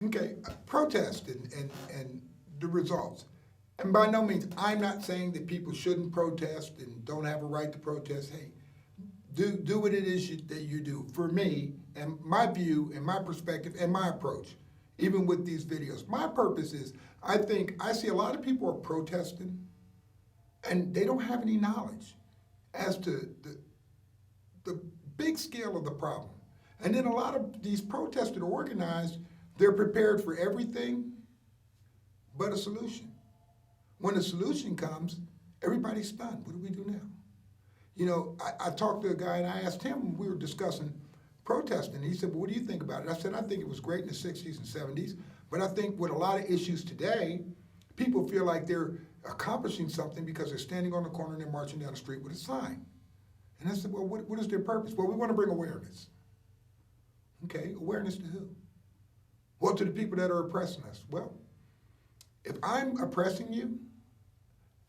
Okay, protest and the results. And by no means, I'm not saying that people shouldn't protest and don't have a right to protest. Hey, do what it is that you do. For me, and my view and my perspective and my approach, even with these videos, my purpose is I see a lot of people are protesting and they don't have any knowledge as to the big scale of the problem. And then a lot of these protests that are organized, they're prepared for everything but a solution. When a solution comes, everybody's stunned. What do we do now? You know, I talked to a guy and I asked him, we were discussing protesting. He said, well, what do you think about it? I said, I think it was great in the 60s and 70s, but I think with a lot of issues today, people feel like they're accomplishing something because they're standing on the corner and they're marching down the street with a sign. And I said, well, what is their purpose? Well, we want to bring awareness. Okay, awareness to who? Well, to the people that are oppressing us. Well, if I'm oppressing you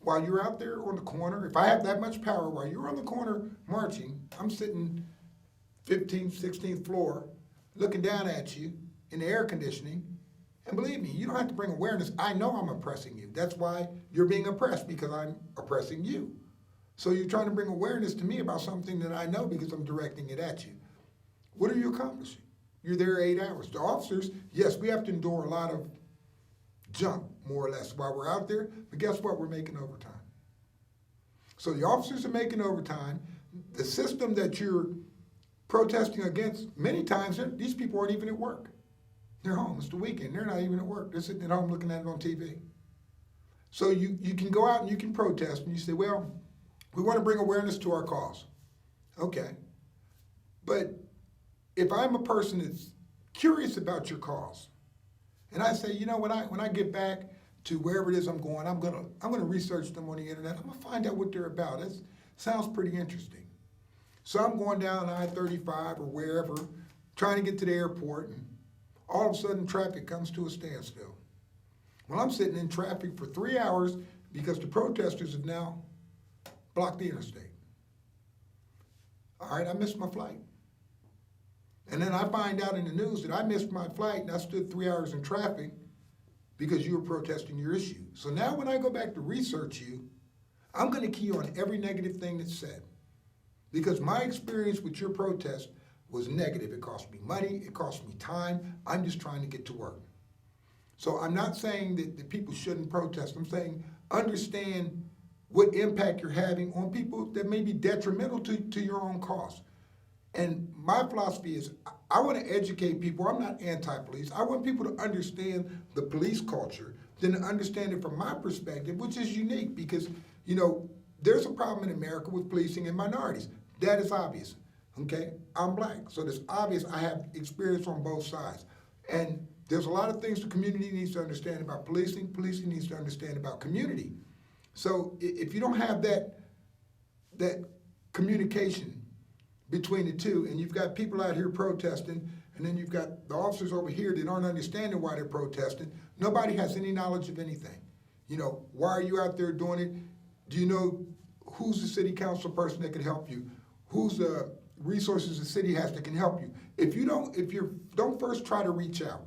while you're out there on the corner, if I have that much power while you're on the corner marching, I'm sitting 15th, 16th floor looking down at you in the air conditioning, and believe me, you don't have to bring awareness. I know I'm oppressing you. That's why you're being oppressed, because I'm oppressing you. So you're trying to bring awareness to me about something that I know because I'm directing it at you. What are you accomplishing? You're there 8 hours. The officers, yes, we have to endure a lot of junk, more or less, while we're out there, but guess what? We're making overtime. So the officers are making overtime. The system that you're protesting against, many times, these people aren't even at work. They're home. It's the weekend. They're not even at work. They're sitting at home looking at it on TV. So you can go out and you can protest, and you say, well, we want to bring awareness to our cause. Okay. But if I'm a person that's curious about your cause, and I say, you know, when I get back to wherever it is I'm going, I'm gonna research them on the internet. I'm gonna find out what they're about. It sounds pretty interesting. So I'm going down I-35 or wherever, trying to get to the airport, and all of a sudden traffic comes to a standstill. Well, I'm sitting in traffic for 3 hours because the protesters have now blocked the interstate. All right, I missed my flight. And then I find out in the news that I missed my flight and I stood 3 hours in traffic because you were protesting your issue. So now when I go back to research you, I'm going to key on every negative thing that's said. Because my experience with your protest was negative. It cost me money, it cost me time. I'm just trying to get to work. So I'm not saying that people shouldn't protest. I'm saying understand what impact you're having on people that may be detrimental to your own cause. And my philosophy is I want to educate people. I'm not anti-police. I want people to understand the police culture, then to understand it from my perspective, which is unique because, you know, there's a problem in America with policing and minorities. That is obvious, okay? I'm black, so it's obvious I have experience on both sides. And there's a lot of things the community needs to understand about policing. Policing needs to understand about community. So if you don't have that communication between the two, and you've got people out here protesting, and then you've got the officers over here that aren't understanding why they're protesting, nobody has any knowledge of anything. You know, why are you out there doing it? Do you know who's the city council person that can help you? Who's the resources the city has that can help you? If you don't first try to reach out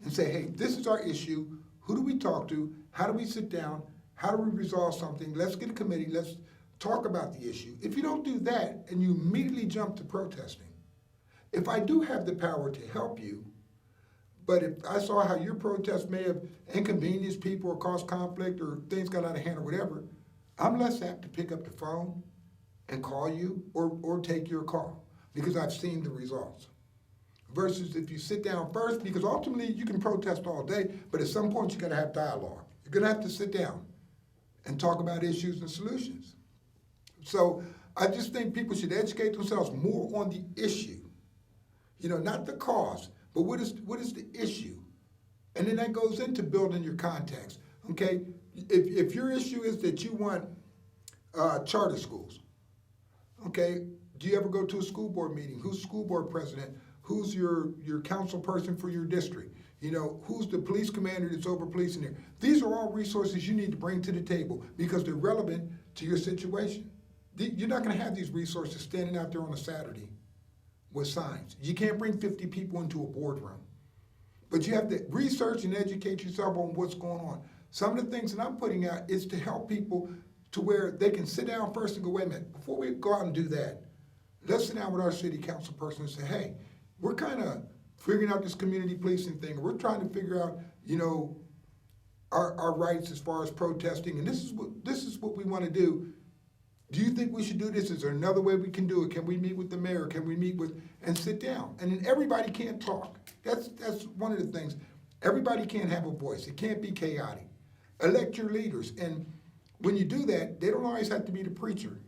and say, hey, this is our issue, who do we talk to? How do we sit down? How do we resolve something? Let's get a committee, let's talk about the issue. If you don't do that and you immediately jump to protesting, if I do have the power to help you, but if I saw how your protest may have inconvenienced people or caused conflict or things got out of hand or whatever, I'm less apt to pick up the phone and call you or take your call because I've seen the results. Versus if you sit down first, because ultimately you can protest all day, but at some point you're gonna have dialogue. You're gonna have to sit down and talk about issues and solutions. So I just think people should educate themselves more on the issue. You know, not the cause, but what is the issue? And then that goes into building your contacts, okay? If your issue is that you want charter schools, okay, do you ever go to a school board meeting? Who's the school board president? Who's your council person for your district? You know, who's the police commander that's over policing there? These are all resources you need to bring to the table because they're relevant to your situation. You're not gonna have these resources standing out there on a Saturday with signs. You can't bring 50 people into a boardroom. But you have to research and educate yourself on what's going on. Some of the things that I'm putting out is to help people to where they can sit down first and go, wait a minute, before we go out and do that, let's sit down with our city council person and say, hey, we're kind of figuring out this community policing thing. We're trying to figure out, our rights as far as protesting, and this is what we want to do. Do you think we should do this? Is there another way we can do it? Can we meet with the mayor? Can we meet with and sit down? And then everybody can't talk. That's one of the things. Everybody can't have a voice. It can't be chaotic. Elect your leaders, and when you do that, they don't always have to be the preacher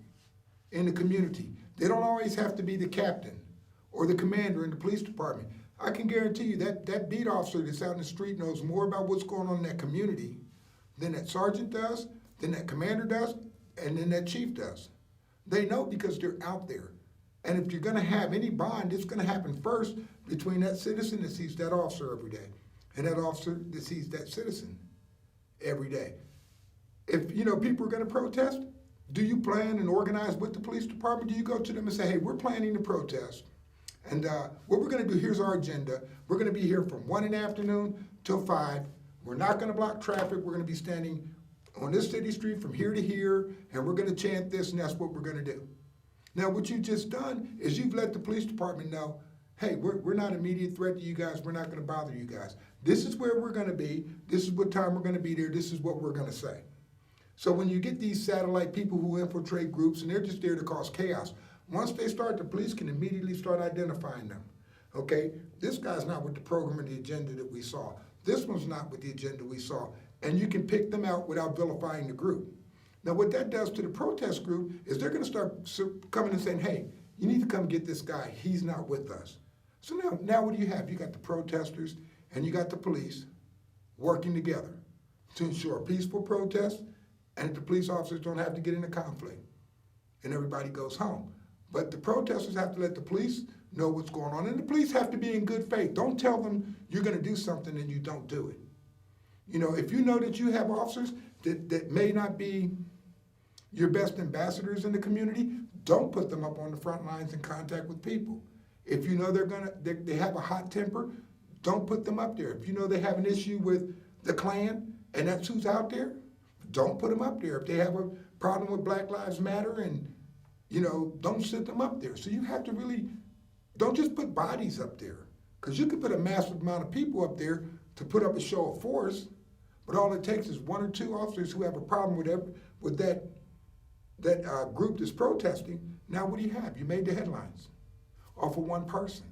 in the community. They don't always have to be the captain or the commander in the police department. I can guarantee you that beat officer that's out in the street knows more about what's going on in that community than that sergeant does, than that commander does, and then that chief does. They know because they're out there. And if you're gonna have any bond, it's gonna happen first between that citizen that sees that officer every day and that officer that sees that citizen every day. If people are gonna protest, do you plan and organize with the police department? Do you go to them and say, hey, we're planning to protest, and what we're gonna do, here's our agenda. We're gonna be here from 1 in the afternoon till 5. We're not gonna block traffic. We're gonna be standing on this city street from here to here, and we're gonna chant this, and that's what we're gonna do. Now, what you've just done is you've let the police department know, hey, we're not an immediate threat to you guys. We're not gonna bother you guys. This is where we're gonna be. This is what time we're gonna be there. This is what we're gonna say. So when you get these satellite people who infiltrate groups, and they're just there to cause chaos, once they start, the police can immediately start identifying them. Okay, this guy's not with the program or the agenda that we saw. This one's not with the agenda we saw. And you can pick them out without vilifying the group. Now, what that does to the protest group is they're gonna start coming and saying, hey, you need to come get this guy. He's not with us. So now what do you have? You got the protesters and you got the police working together to ensure a peaceful protest, and the police officers don't have to get into conflict, and everybody goes home. But the protesters have to let the police know what's going on, and the police have to be in good faith. Don't tell them you're gonna do something and you don't do it. If you know that you have officers that may not be your best ambassadors in the community, don't put them up on the front lines in contact with people. If you know they have a hot temper, don't put them up there. If you know they have an issue with the Klan and that's who's out there, don't put them up there. If they have a problem with Black Lives Matter, and don't sit them up there. So you have to really, don't just put bodies up there, because you could put a massive amount of people up there to put up a show of force, but all it takes is 1 or 2 officers who have a problem with that group that's protesting. Now what do you have? You made the headlines off of one person.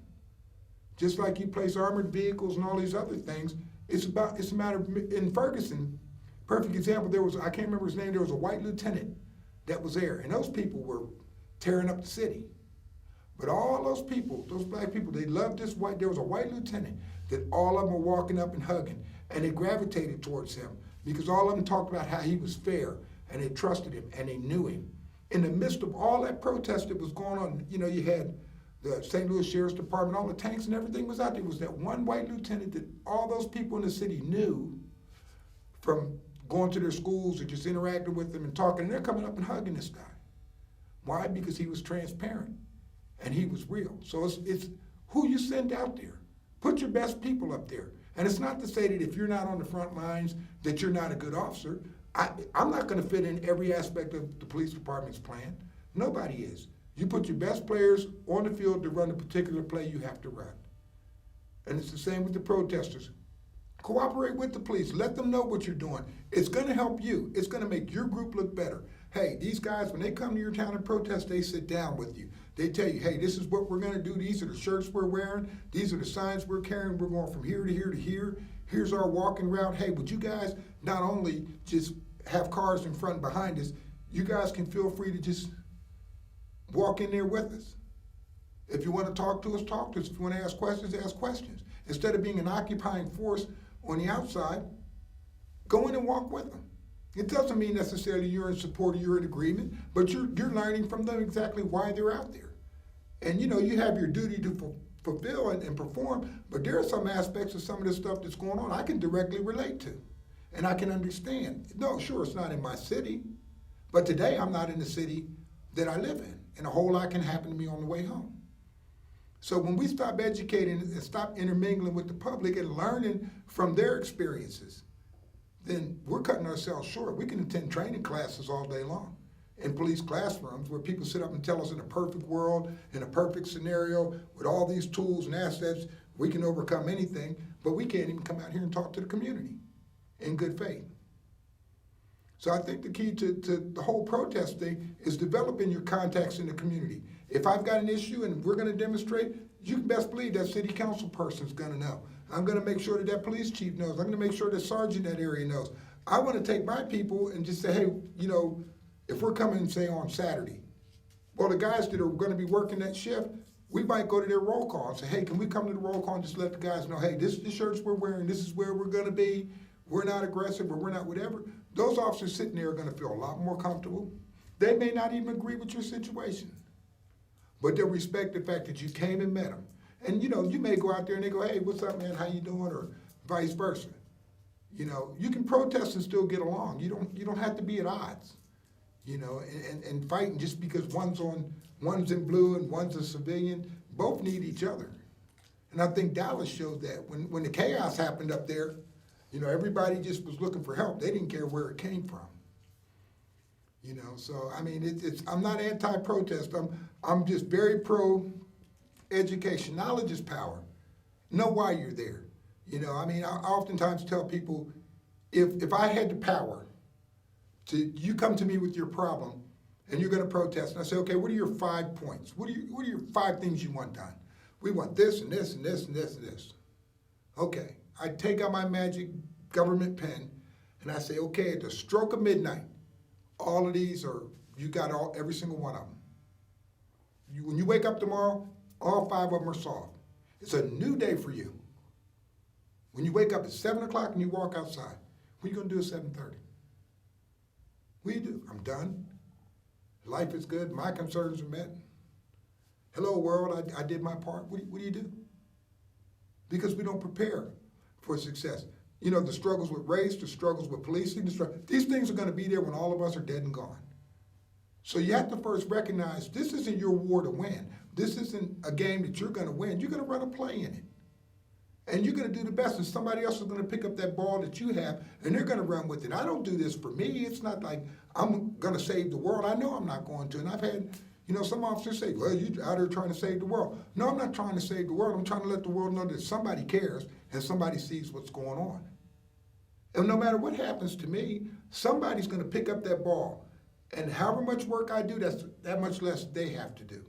Just like you place armored vehicles and all these other things, it's a matter of, in Ferguson, perfect example, I can't remember his name, there was a white lieutenant that was there, and those people were tearing up the city. But all those people, those black people, they loved there was a white lieutenant that all of them were walking up and hugging, and they gravitated towards him because all of them talked about how he was fair, and they trusted him, and they knew him. In the midst of all that protest that was going on, you had the St. Louis Sheriff's Department, all the tanks and everything was out there. It was that one white lieutenant that all those people in the city knew from going to their schools or just interacting with them and talking, and they're coming up and hugging this guy. Why? Because he was transparent and he was real. So it's who you send out there. Put your best people up there. And it's not to say that if you're not on the front lines that you're not a good officer. I'm not gonna fit in every aspect of the police department's plan. Nobody is. You put your best players on the field to run a particular play you have to run. And it's the same with the protesters. Cooperate with the police. Let them know what you're doing. It's gonna help you. It's gonna make your group look better. Hey, these guys, when they come to your town and protest, they sit down with you. They tell you, hey, this is what we're gonna do. These are the shirts we're wearing. These are the signs we're carrying. We're going from here to here to here. Here's our walking route. Hey, would you guys not only just have cars in front and behind us, you guys can feel free to just walk in there with us. If you want to talk to us, talk to us. If you want to ask questions, ask questions. Instead of being an occupying force on the outside, go in and walk with them. It doesn't mean necessarily you're in support or you're in agreement, but you're learning from them exactly why they're out there. And you have your duty to fulfill and perform, but there are some aspects of some of the stuff that's going on I can directly relate to, and I can understand. No, sure, it's not in my city, but today I'm not in the city that I live in, and a whole lot can happen to me on the way home. So when we stop educating and stop intermingling with the public and learning from their experiences, then we're cutting ourselves short. We can attend training classes all day long in police classrooms where people sit up and tell us in a perfect world, in a perfect scenario, with all these tools and assets, we can overcome anything, but we can't even come out here and talk to the community in good faith. So I think the key to the whole protest thing is developing your contacts in the community. If I've got an issue and we're gonna demonstrate, you can best believe that city council person's gonna know. I'm gonna make sure that that police chief knows. I'm gonna make sure that sergeant in that area knows. I wanna take my people and just say, hey, you know, if we're coming, say, on Saturday, well, the guys that are gonna be working that shift, we might go to their roll call and say, hey, can we come to the roll call and just let the guys know, hey, this is the shirts we're wearing, this is where we're gonna be, we're not aggressive or we're not whatever. Those officers sitting there are gonna feel a lot more comfortable. They may not even agree with your situation, but they'll respect the fact that you came and met them. And you know, you may go out there and they go, hey, what's up, man, how you doing, or vice versa. You know, you can protest and still get along. You don't have to be at odds, you know, and fighting just because one's in blue and one's a civilian. Both need each other. And I think Dallas showed that. When the chaos happened up there, you know, everybody just was looking for help. They didn't care where it came from. You know, so I mean, I'm not anti-protest. I'm just very pro-education. Knowledge is power. Know why you're there. You know, I mean, I oftentimes tell people, if I had the power you come to me with your problem, and you're going to protest, and I say, okay, what are your 5 points? What are your 5 things you want done? We want this and this and this and this and this. Okay. I take out my magic government pen and I say, okay, at the stroke of midnight, all of these you got every single one of them. When you wake up tomorrow, all 5 of them are solved. It's a new day for you. When you wake up at 7 o'clock and you walk outside, what are you going to do at 7:30? What do you do? I'm done. Life is good. My concerns are met. Hello, world. I did my part. What do you do? Because we don't prepare for success. You know, the struggles with race, the struggles with policing, these things are going to be there when all of us are dead and gone. So you have to first recognize this isn't your war to win. This isn't a game that you're going to win. You're going to run a play in it. And you're going to do the best, and somebody else is going to pick up that ball that you have, and they're going to run with it. I don't do this for me. It's not like I'm going to save the world. I know I'm not going to. And I've had, you know, some officers say, well, you're out there trying to save the world. No, I'm not trying to save the world. I'm trying to let the world know that somebody cares and somebody sees what's going on. And no matter what happens to me, somebody's going to pick up that ball. And however much work I do, that's that much less they have to do.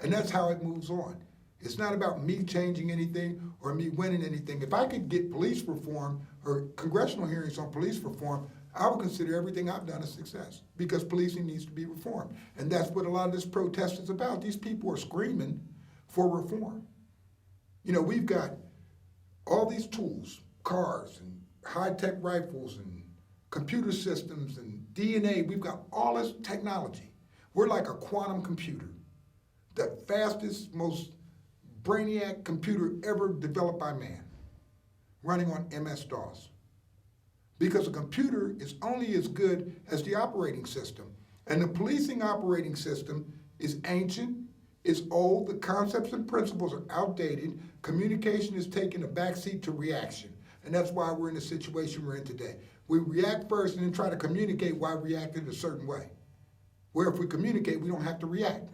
And that's how it moves on. It's not about me changing anything or me winning anything. If I could get police reform or congressional hearings on police reform, I would consider everything I've done a success because policing needs to be reformed. And that's what a lot of this protest is about. These people are screaming for reform. You know, we've got all these tools, cars and high-tech rifles and computer systems and DNA. We've got all this technology. We're like a quantum computer, the fastest, most brainiac computer ever developed by man, running on MS-DOS. Because a computer is only as good as the operating system. And the policing operating system is ancient, it's old, the concepts and principles are outdated, communication is taking a backseat to reaction. And that's why we're in the situation we're in today. We react first and then try to communicate why we reacted a certain way. Where if we communicate, we don't have to react.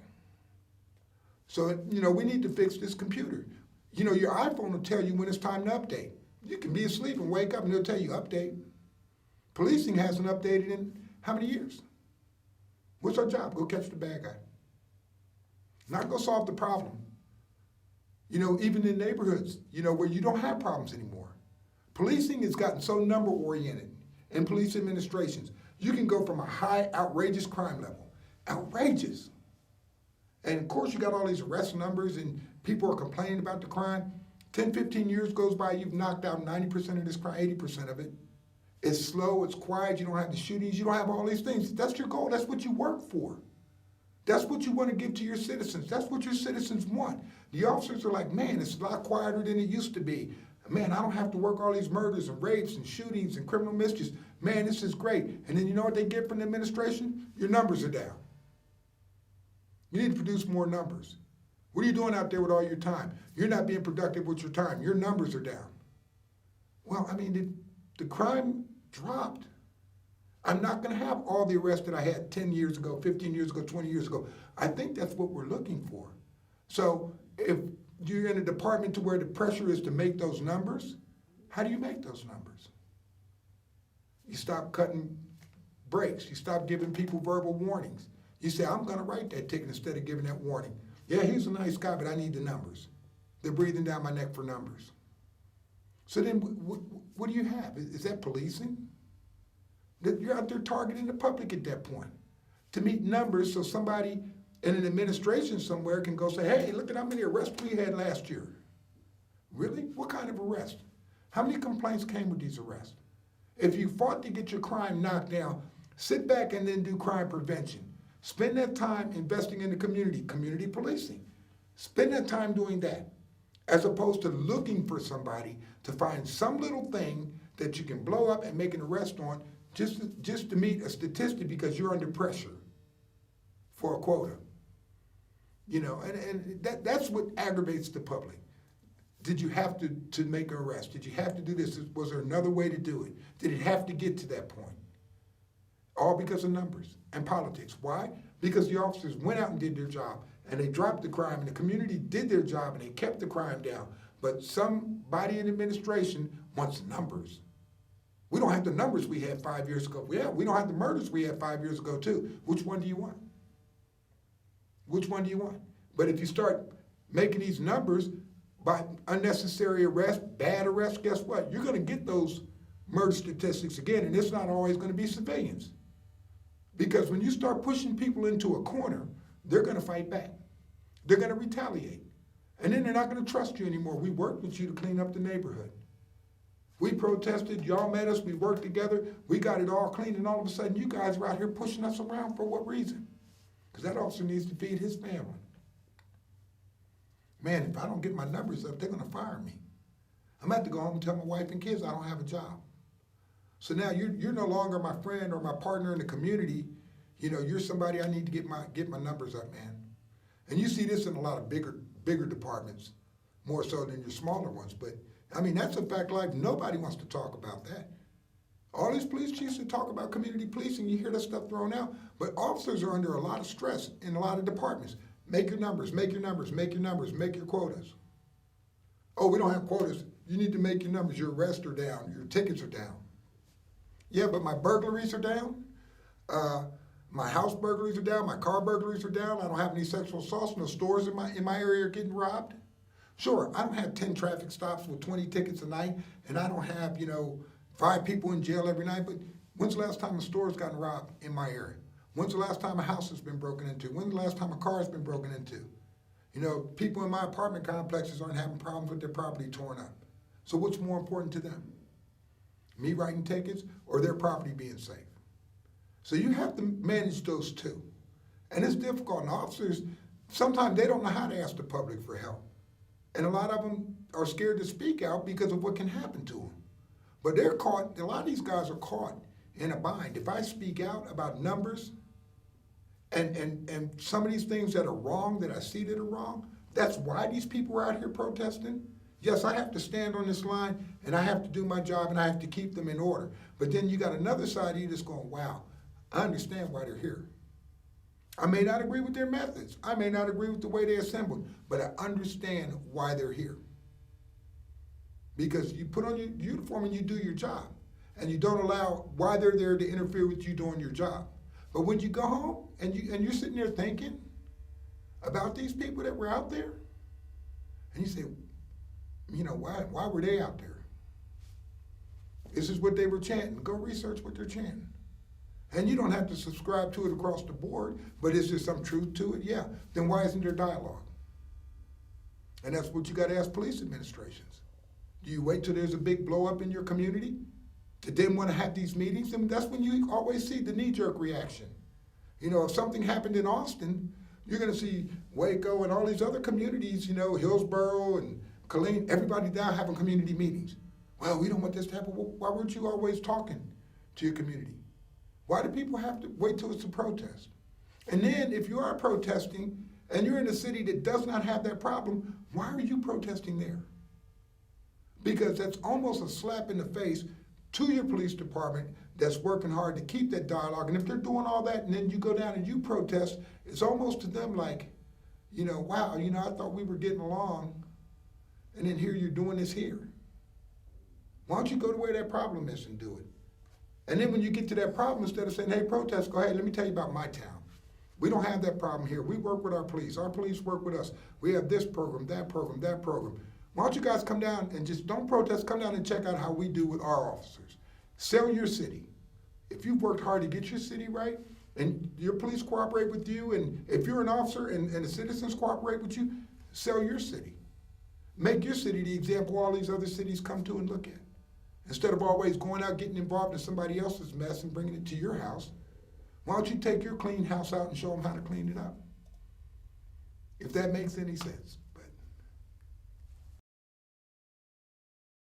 So, you know, we need to fix this computer. You know, your iPhone will tell you when it's time to update. You can be asleep and wake up and it'll tell you update. Policing hasn't updated in how many years? What's our job? Go catch the bad guy. Not go solve the problem. You know, even in neighborhoods, you know, where you don't have problems anymore. Policing has gotten so number-oriented in police administrations. You can go from a high, outrageous crime level. Outrageous. And of course, you got all these arrest numbers and people are complaining about the crime. 10, 15 years goes by, you've knocked out 90% of this crime, 80% of it. It's slow, it's quiet, you don't have the shootings, you don't have all these things. That's your goal, that's what you work for. That's what you want to give to your citizens. That's what your citizens want. The officers are like, man, it's a lot quieter than it used to be. Man, I don't have to work all these murders and rapes and shootings and criminal mischiefs. Man, this is great. And then you know what they get from the administration? Your numbers are down. You need to produce more numbers. What are you doing out there with all your time? You're not being productive with your time. Your numbers are down. Well, I mean, the crime dropped. I'm not going to have all the arrests that I had 10 years ago, 15 years ago, 20 years ago. I think that's what we're looking for. So if you're in a department to where the pressure is to make those numbers, how do you make those numbers? You stop cutting breaks. You stop giving people verbal warnings. You say, I'm going to write that ticket instead of giving that warning. Yeah, he's a nice guy, but I need the numbers. They're breathing down my neck for numbers. So then what do you have? Is that policing? You're out there targeting the public at that point to meet numbers so somebody in an administration somewhere can go say, hey, look at how many arrests we had last year. Really? What kind of arrest? How many complaints came with these arrests? If you fought to get your crime knocked down, sit back and then do crime prevention. Spend that time investing in the community policing. Spend that time doing that, as opposed to looking for somebody to find some little thing that you can blow up and make an arrest on just to meet a statistic because you're under pressure for a quota. You know, and that's what aggravates the public. Did you have to make an arrest? Did you have to do this? Was there another way to do it? Did it have to get to that point? All because of numbers and politics. Why? Because the officers went out and did their job, and they dropped the crime, and the community did their job, and they kept the crime down. But somebody in administration wants numbers. We don't have the numbers we had 5 years ago. Yeah, we don't have the murders we had 5 years ago, too. Which one do you want? Which one do you want? But if you start making these numbers by unnecessary arrests, bad arrests, guess what? You're going to get those murder statistics again, and it's not always going to be civilians. Because when you start pushing people into a corner, they're going to fight back. They're going to retaliate. And then they're not going to trust you anymore. We worked with you to clean up the neighborhood. We protested, y'all met us, we worked together, we got it all clean, and all of a sudden you guys are out here pushing us around for what reason? Because that officer needs to feed his family. Man, if I don't get my numbers up, they're going to fire me. I'm going to have to go home and tell my wife and kids I don't have a job. So now you're no longer my friend or my partner in the community. You know, you're somebody I need to get my numbers up, man. And you see this in a lot of bigger departments, more so than your smaller ones. But I mean, that's a fact of life. Nobody wants to talk about that. All these police chiefs that talk about community policing, you hear that stuff thrown out. But officers are under a lot of stress in a lot of departments. Make your numbers, make your numbers, make your numbers, make your quotas. Oh, we don't have quotas. You need to make your numbers. Your arrests are down. Your tickets are down. Yeah, but my burglaries are down. My house burglaries are down. My car burglaries are down. I don't have any sexual assaults. No stores in my area are getting robbed. Sure, I don't have 10 traffic stops with 20 tickets a night, and I don't have, 5 people in jail every night, but when's the last time a store's gotten robbed in my area? When's the last time a house has been broken into? When's the last time a car has been broken into? People in my apartment complexes aren't having problems with their property torn up. So what's more important to them? Me writing tickets or their property being safe? So you have to manage those two. And it's difficult. And officers, sometimes they don't know how to ask the public for help. And a lot of them are scared to speak out because of what can happen to them. But they're caught, a lot of these guys are caught in a bind. If I speak out about numbers and some of these things that are wrong, that I see that are wrong, that's why these people are out here protesting. Yes, I have to stand on this line and I have to do my job and I have to keep them in order. But then you got another side of you that's going, wow, I understand why they're here. I may not agree with their methods. I may not agree with the way they assembled, but I understand why they're here. Because you put on your uniform and you do your job. And you don't allow why they're there to interfere with you doing your job. But when you go home and you're sitting there thinking about these people that were out there, and you say, why were they out there? This is what they were chanting. Go research what they're chanting. And you don't have to subscribe to it across the board, but is there some truth to it? Yeah. Then why isn't there dialogue? And that's what you got to ask police administrations. Do you wait till there's a big blow up in your community to then want to have these meetings? And that's when you always see the knee-jerk reaction. If something happened in Austin, you're going to see Waco and all these other communities, Hillsborough and Killeen, everybody down having community meetings. Well, we don't want this to happen. Well, why weren't you always talking to your community? Why do people have to wait till it's a protest? And then if you are protesting and you're in a city that does not have that problem, why are you protesting there? Because that's almost a slap in the face to your police department that's working hard to keep that dialogue. And if they're doing all that and then you go down and you protest, it's almost to them like, wow, I thought we were getting along, and then here you're doing this here. Why don't you go to where that problem is and do it? And then when you get to that problem, instead of saying, hey, protest, go ahead, let me tell you about my town. We don't have that problem here. We work with our police. Our police work with us. We have this program, that program, that program. Why don't you guys come down and just don't protest, come down and check out how we do with our officers. Sell your city. If you've worked hard to get your city right, and your police cooperate with you, and if you're an officer and the citizens cooperate with you, sell your city. Make your city the example all these other cities come to and look at. Instead of always going out getting involved in somebody else's mess and bringing it to your house, why don't you take your clean house out and show them how to clean it up? If that makes any sense.